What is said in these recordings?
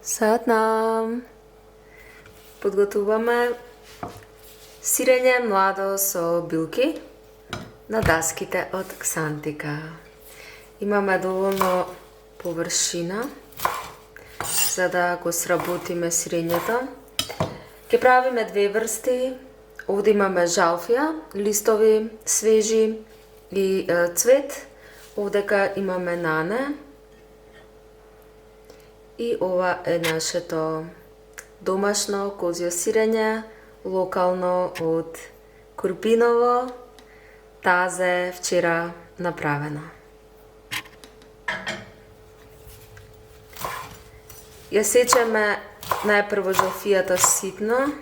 Сад нам! Подготуваме сирење младо со билки на даските од ксантика. Имаме доволно површина за да го сработиме сирењето. Ке правиме две врсти. Овде имаме жалфија, листови, свежи и цвет. Овдека имаме нане. И ова е нашето домашно козјо сирење, локално од Курпиново, тазе вчера направено. Ја сечеме најпрво жалфијата ситно.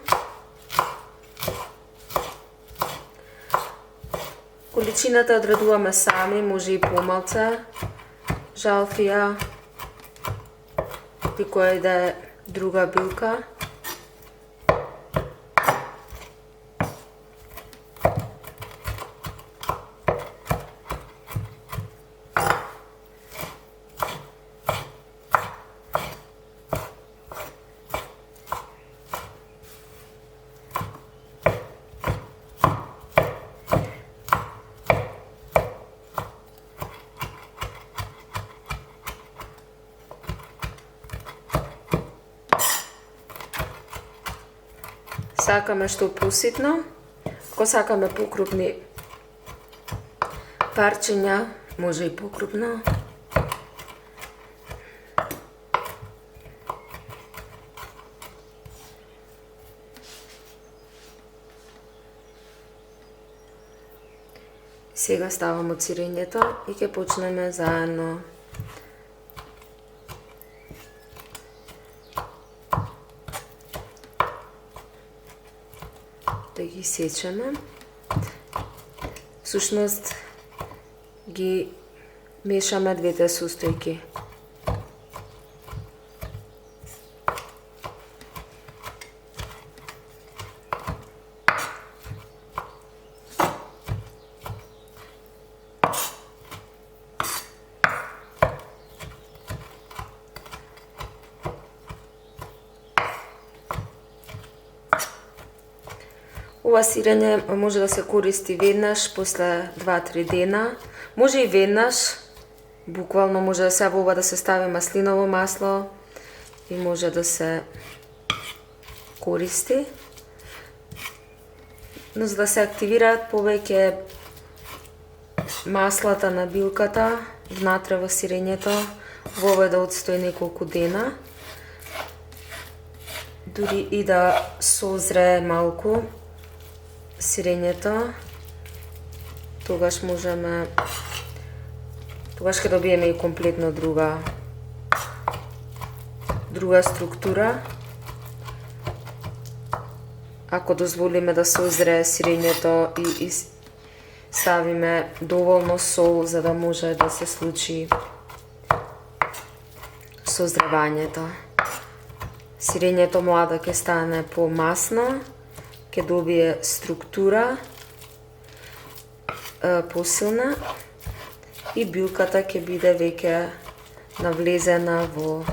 Количината одредуваме сами, може и помалце жалфија, и која да е друга билка. Сакаме што поситно, ако сакаме покрупни парчиња, може и покрупно. Сега ставам од сирењето и ќе почнеме заедно да ги сечеме. Всушност ги мешаме двете состојки. Ова сирење може да се користи веднаш, после 2-3 дена. Може и веднаш, буквално може да се во ова да се стави маслиново масло и може да се користи. Но за да се активираат повеќе маслата на билката внатре во сирењето, во ова да одстои неколку дена. Дури и да созрее малку сирењето, тогаш ќе добиеме и комплетно друга структура. Ако дозволиме да созрее сирењето и ставиме доволно сол за да може да се случи созревањето. Сирењето младо ќе стане помасно, ќе добие структура посилна и билката ќе биде веќе навлезена во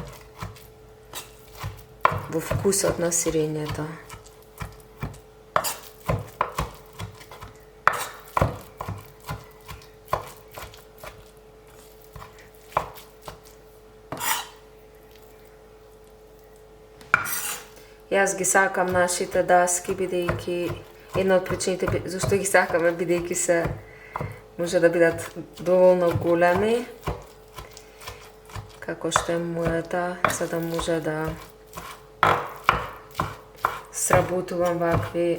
вкусот на сирењето. Јас ги сакам нашите даски, бидејќи една од причините зашто ги сакаме, бидејќи се може да бидат доволно големи, како што е мојата, за да може да сработувам вакви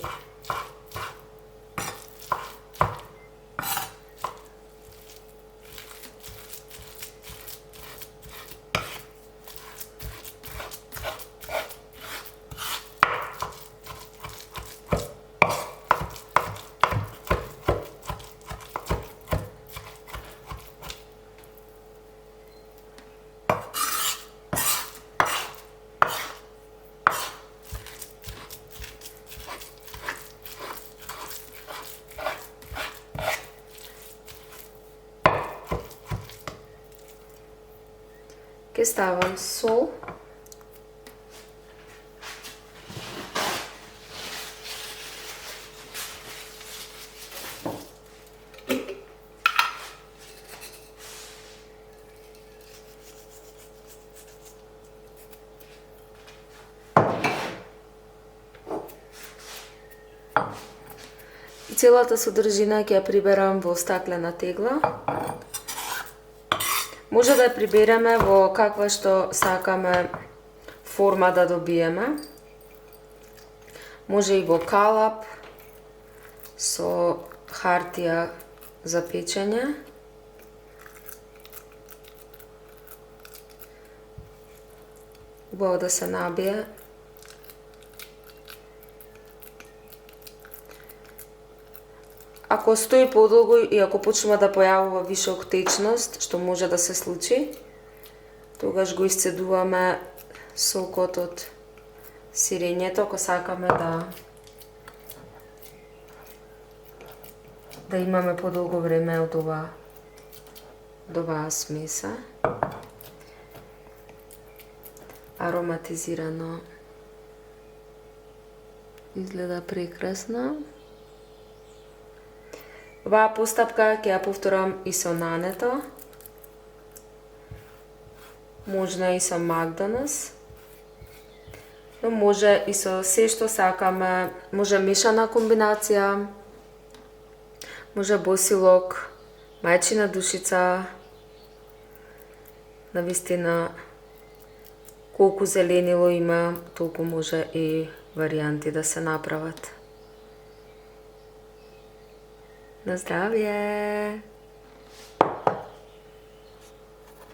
Ќе ставам сол И целата содржина ќе ја приберам во стаклена тегла. Може да ја прибереме во каква што сакаме форма да добиеме. Може и во калап со хартија за печење. Убаво да се набие. Ако стои подолго и ако почнува да појавува вишок течност, што може да се случи, тогаш го исцедуваме сокот од сирењето, ако сакаме да имаме подолго време од оваа смеса. Ароматизирано. Изгледа прекрасно. Оваа постапка ќе ја повторам и со нането. Можно и со Макдоналдс. Но може и со се што сакаме. Може мешана комбинација. Може босилок, мајчина душица. Навистина, колку зеленило има, толку може и варијанти да се направат. На здравје!